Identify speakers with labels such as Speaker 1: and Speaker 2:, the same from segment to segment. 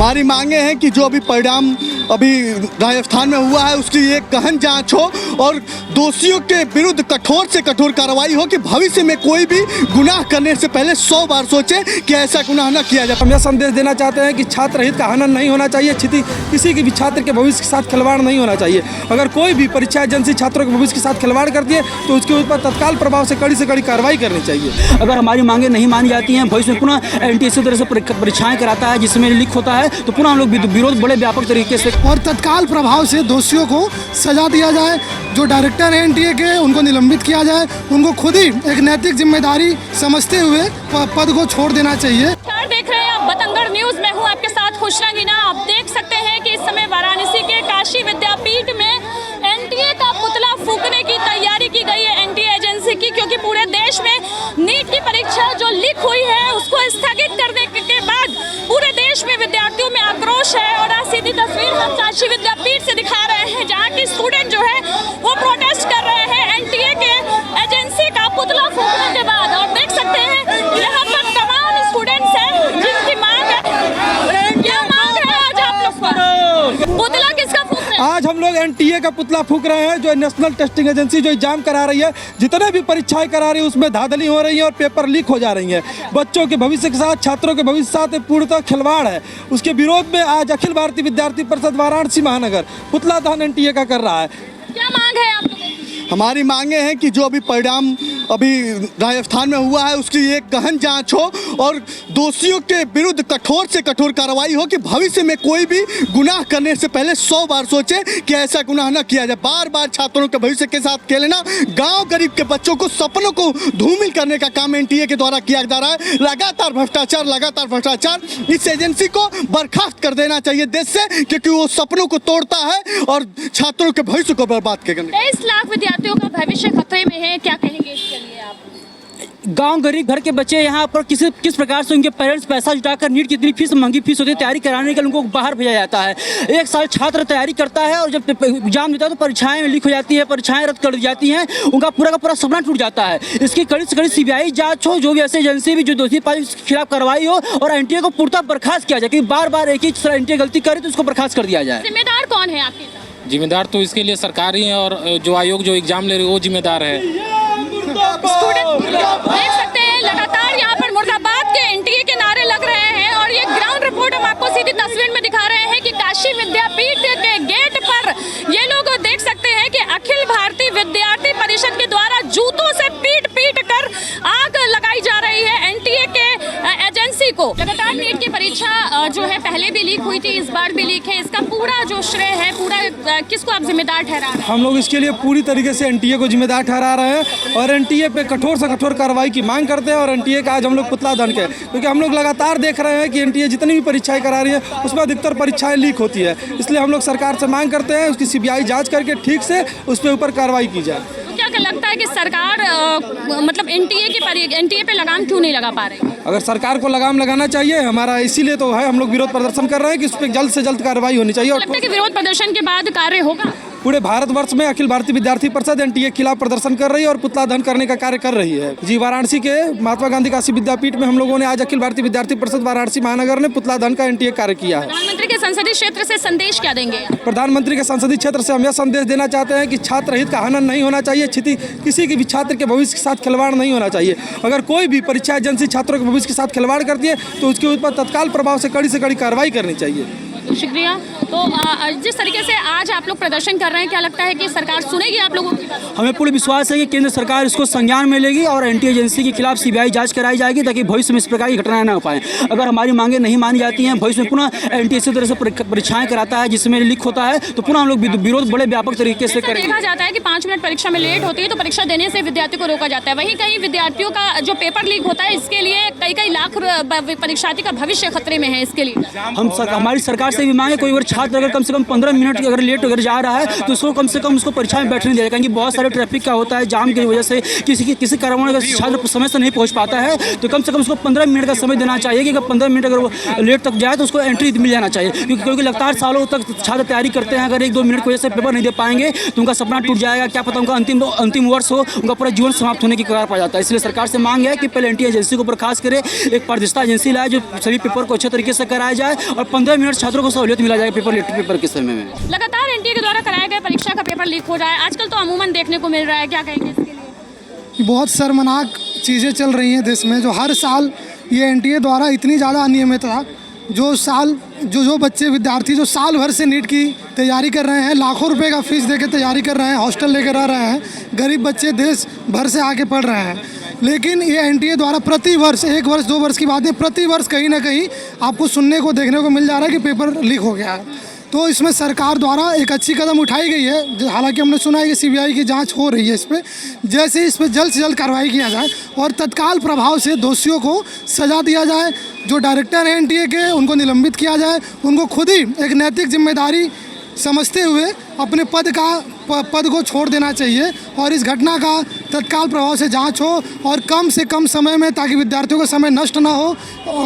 Speaker 1: हमारी मांगे हैं कि जो अभी परिणाम अभी राजस्थान में हुआ है उसकी एक गहन जांच हो और दोषियों के विरुद्ध कठोर से कठोर कार्रवाई हो कि भविष्य में कोई भी गुनाह करने से पहले 100 बार सोचे कि ऐसा गुनाह न किया जाए।
Speaker 2: हम यह संदेश देना चाहते हैं कि छात्र हित का हनन नहीं होना चाहिए, किसी की भी छात्र के भविष्य के साथ खिलवाड़ नहीं होना चाहिए। अगर कोई भी परीक्षा एजेंसी छात्रों के भविष्य के साथ खिलवाड़ करती है तो उसके ऊपर तत्काल प्रभाव से कड़ी कार्रवाई करनी चाहिए।
Speaker 3: अगर हमारी मांगे नहीं मानी जाती हैं, भविष्य में पुनः एनटीए इसी तरह से परीक्षाएं कराता है जिसमें लीक होता है, तो पुनः हम लोग विरोध बड़े व्यापक तरीके से
Speaker 4: और तत्काल प्रभाव से दोषियों को सजा दिया जाए। जो डायरेक्टर हैं एनटीए के उनको निलंबित किया जाए, उनको खुद ही एक नैतिक जिम्मेदारी समझते हुए पद को छोड़ देना चाहिए।
Speaker 5: देख रहे हैं आप बतंगड़ न्यूज में हूँ आपके साथ खुशना गिना। आप देख सकते हैं कि इस समय वाराणसी के काशी विद्यापीठ में एनटीए का पुतला फूंकने की तैयारी की गई है एनटीए एजेंसी की, क्योंकि पूरे देश में नीट की परीक्षा जो लीक हुई है उसको स्थगित करने के बाद पूरे देश में विद्यार्थियों में आक्रोश है। और आज सीधी तस्वीर हम काशी विद्यापीठ से दिखा रहे हैं जहाँ की स्टूडेंट जो है वो प्रोटेस्ट कर रहे हैं एनटीए के एजेंसी का पुतला फूंकने के बाद। और देख सकते हैं यहाँ पर तमाम स्टूडेंट्स हैं जिनकी मांग है। क्या मांग है आज आप लोग पर? पुतला किसका फूंक रहे हैं?
Speaker 2: आज हम लोग एनटीए का पुतला फूंक रहे हैं, जो नेशनल टेस्टिंग एजेंसी जो एग्जाम करा रही है, जितने भी परीक्षाएं करा रही है उसमें धांधली हो रही है और पेपर लीक हो जा रही है। बच्चों के भविष्य के साथ, छात्रों के भविष्य के साथ पूर्णतः खिलवाड़ है। उसके विरोध में आज अखिल भारतीय विद्यार्थी परिषद वाराणसी महानगर पुतला दहन एनटीए का कर रहा है।
Speaker 5: क्या मांग है आप लोगों की?
Speaker 1: हमारी मांगे हैं कि जो अभी परिणाम अभी राजस्थान में हुआ है उसकी एक गहन जांच हो और दोषियों के विरुद्ध कठोर से कठोर कार्रवाई हो कि भविष्य में कोई भी गुनाह करने से पहले 100 बार सोचे कि ऐसा गुनाह न किया जाए। बार बार छात्रों के भविष्य के साथ खेलना, गांव गरीब के बच्चों को सपनों को धूमिल करने का काम एनटीए के द्वारा किया जा रहा है। लगातार भ्रष्टाचार। इस एजेंसी को बर्खास्त कर देना चाहिए देश से, क्योंकि वो सपनों को तोड़ता है और छात्रों के भविष्य को बर्बाद करने।
Speaker 5: 23 लाख विद्यार्थियों का भविष्य खतरे में है, क्या कहेंगे इसके लिए आप?
Speaker 3: गांव गरीब घर के बच्चे यहाँ पर किस प्रकार से उनके पेरेंट्स पैसा जुटाकर नीट की इतनी फीस, महंगी फीस होती है, तैयारी कराने के लिए उनको बाहर भेजा जाता है। एक साल छात्र तैयारी करता है और जब एग्जाम देता है तो परीक्षाएं लीक हो जाती है, परीक्षाएं रद्द कर दी जाती हैं, उनका पूरा का पूरा सपना टूट जाता है। इसकी कड़ी से कड़ी सीबीआई जांच हो, जो भी ऐसे एजेंसी भी जो दोषी पाए उसके खिलाफ कार्रवाई हो और एनटीए को पूर्णतः बर्खास्त किया जाए, क्योंकि बार बार एक ही एनटीए गलती करे तो उसको बर्खास्त कर दिया जाए।
Speaker 5: जिम्मेदार कौन है आपके?
Speaker 6: जिम्मेदार तो इसके लिए सरकार ही है और जो आयोग जो एग्जाम ले रही है वो जिम्मेदार है।
Speaker 5: स्टूडेंट देख सकते हैं लगातार यहाँ पर मुर्दाबाद के एनटीए के नारे लग रहे हैं। और ये ग्राउंड रिपोर्ट हम आपको सीधी तस्वीर में दिखा रहे हैं कि काशी विद्यापीठ के गेट पर ये लोग देख सकते हैं कि अखिल भारतीय विद्यार्थी परिषद के द्वारा जूतों से पीट कर आग लगाई जा रही है एनटीए के एजेंसी को। लगातार नीट की परीक्षा जो है पहले भी लीक हुई थी, इस बार भी लीक है। इसका पूरा जो श्रेय है पूरा किसको आप जिम्मेदार ठहरा रहे हैं?
Speaker 2: हम लोग इसके लिए पूरी तरीके से एनटीए को जिम्मेदार ठहरा रहे हैं और एनटीए पे कठोर से कठोर कार्रवाई की मांग करते हैं। और एनटीए का आज हम लोग पुतला दहन के, क्योंकि हम लोग लगातार देख रहे हैं कि एनटीए जितनी भी परीक्षाएं करा रही है उसमें अधिकतर परीक्षाएं लीक होती है। इसलिए हम लोग सरकार से मांग करते हैं उसकी सीबीआई जांच करके ठीक से उस पर ऊपर कार्रवाई की जाए।
Speaker 5: क्या लगता है कि सरकार मतलब एनटीए पे लगाम क्यों नहीं लगा पा रही?
Speaker 2: अगर सरकार को लगाम लगाना चाहिए, हमारा इसीलिए तो है, हम लोग विरोध प्रदर्शन कर रहे हैं कि उस पर जल्द से जल्द कार्रवाई होनी चाहिए।
Speaker 5: लगता है कि विरोध प्रदर्शन के बाद कार्य होगा?
Speaker 2: पूरे भारतवर्ष में अखिल भारतीय विद्यार्थी परिषद एनटीए के खिलाफ प्रदर्शन कर रही है और पुतला दहन करने का कार्य कर रही है। जी, वाराणसी के महात्मा गांधी काशी विद्यापीठ में हम लोगों ने आज अखिल भारतीय विद्यार्थी परिषद वाराणसी महानगर ने पुतला दहन का एनटीए कार्य किया है।
Speaker 5: प्रधानमंत्री के संसदीय क्षेत्र से संदेश क्या देंगे?
Speaker 2: प्रधानमंत्री के संसदीय क्षेत्र से हम यह संदेश देना चाहते हैं कि छात्र हित का हनन नहीं होना चाहिए, किसी की भी छात्र के भविष्य के साथ खिलवाड़ नहीं होना चाहिए। अगर कोई भी परीक्षा एजेंसी छात्रों के भविष्य के साथ खिलवाड़ करती है तो उसके ऊपर तत्काल प्रभाव से कड़ी कार्रवाई करनी चाहिए।
Speaker 5: शुक्रिया। तो जिस तरीके से आज आप लोग प्रदर्शन कर रहे हैं, क्या लगता है कि सरकार सुनेगी आप लोगों की बात?
Speaker 3: हमें पूर्ण विश्वास है कि केंद्र सरकार इसको संज्ञान में लेगी और एनटीए एजेंसी के खिलाफ सीबीआई जांच कराई जाएगी ताकि भविष्य में इस प्रकार की घटनाएं न हो पाएं। अगर हमारी मांगे नहीं मानी जाती हैं, भविष्य में पुनः एनटीए इसी तरह से परीक्षाएं कराता है जिसमें लीक होता है, तो पुनः हम लोग विरोध बड़े व्यापक तरीके से करेंगे।
Speaker 5: देखा जाता है कि 5 मिनट परीक्षा में लेट होती है तो परीक्षा देने से विद्यार्थियों को रोका जाता है। वहीं कहीं विद्यार्थियों का जो पेपर लीक होता है इसके लिए कई लाख परीक्षार्थी का भविष्य खतरे में है। इसके लिए
Speaker 3: हमारी सरकार से भी मांगे कोई छात्र अगर कम से कम 15 मिनट अगर लेट अगर जा रहा है तो उसको कम से कम उसको परीक्षा में बैठने दिया जाए, क्योंकि बहुत सारे ट्रैफिक का होता है, जाम की वजह से किसी कारणवश अगर छात्र समय से नहीं पहुँच पाता है तो कम से कम उसको 15 मिनट का समय देना चाहिए कि अगर 15 मिनट अगर वो लेट तक जाए तो उसको एंट्री मिल जाना चाहिए, क्योंकि लगातार सालों तक छात्र तैयारी करते हैं। अगर 1-2 मिनट की वजह से पेपर नहीं दे पाएंगे तो उनका सपना टूट जाएगा, क्या पता उनका अंतिम वर्ष हो, उनका पूरा जीवन समाप्त होने की कगार पा जाता है। इसलिए सरकार से मांग है कि पहले एनटीए एजेंसी के ऊपर खास करे एक पारदर्शिता एजेंसी लाए जो सभी पेपर को अच्छे तरीके से कराया जाए और 15 मिनट छात्रों को सहूलियत मिला जाए पेपर के समय में।
Speaker 5: लगातार एनटीए के द्वारा कराए गए परीक्षा का पेपर लीक हो रहा है, आजकल तो अमूमन देखने को मिल रहा है, क्या कहेंगे इसके लिए?
Speaker 4: बहुत शर्मनाक चीज़ें चल रही हैं देश में, जो हर साल ये एनटीए द्वारा इतनी ज़्यादा अनियमितता, जो बच्चे विद्यार्थी जो साल भर से नीट की तैयारी कर रहे हैं, लाखों रुपए का फीस देकर तैयारी कर रहे हैं, हॉस्टल लेकर रह रहे हैं, गरीब बच्चे देश भर से आके पढ़ रहे हैं, लेकिन ये एनटीए द्वारा प्रति वर्ष 1 वर्ष 2 वर्ष की बात है, प्रति वर्ष कहीं ना कहीं आपको सुनने को देखने को मिल जा रहा है कि पेपर लीक हो गया है। तो इसमें सरकार द्वारा एक अच्छी कदम उठाई गई है, हालांकि हमने सुना है कि सीबीआई की जांच हो रही है इस पर, जैसे इस पर जल्द से जल्द कार्रवाई किया जाए और तत्काल प्रभाव से दोषियों को सज़ा दिया जाए। जो डायरेक्टर हैं एनटीए के उनको निलंबित किया जाए, उनको खुद ही एक नैतिक जिम्मेदारी समझते हुए अपने पद को छोड़ देना चाहिए और इस घटना का तत्काल प्रभाव से जांच हो और कम से कम समय में, ताकि विद्यार्थियों का समय नष्ट ना हो,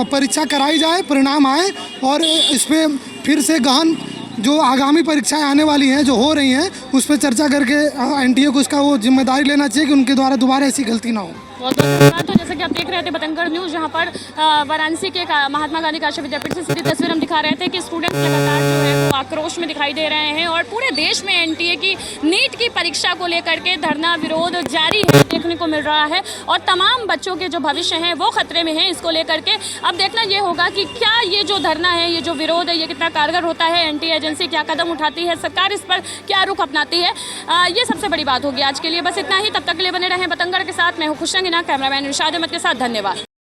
Speaker 4: परीक्षा कराई जाए, परिणाम आए और इस पर फिर से गहन जो आगामी परीक्षाएं आने वाली हैं जो हो रही हैं उस पर चर्चा करके एनटीए को उसका वो जिम्मेदारी लेना चाहिए कि उनके द्वारा दोबारा ऐसी गलती ना हो।
Speaker 5: बहुत बहुत धन्यवाद। तो जैसे कि आप देख रहे थे बतंगड़ न्यूज़, जहाँ पर वाराणसी के महात्मा गांधी काशी विद्यापीठ से सीधी तस्वीर हम दिखा रहे थे कि स्टूडेंट लगातार जो है वो आक्रोश में दिखाई दे रहे हैं और पूरे देश में एनटीए की नीट की परीक्षा को लेकर के धरना विरोध जारी है, देखने को मिल रहा है और तमाम बच्चों के जो भविष्य हैं वो खतरे में हैं। इसको लेकर के अब देखना ये होगा कि क्या ये जो धरना है, ये जो विरोध है, ये कितना कारगर होता है, एनटीए एजेंसी क्या कदम उठाती है, सरकार इस पर क्या रुख अपनाती है, ये सबसे बड़ी बात होगी। आज के लिए बस इतना ही, तब तक के लिए बने रहें बतंगड़ के साथ। मैं हूँ खुशरंगीना, कैमरामैन इरशाद अहमद के साथ, धन्यवाद।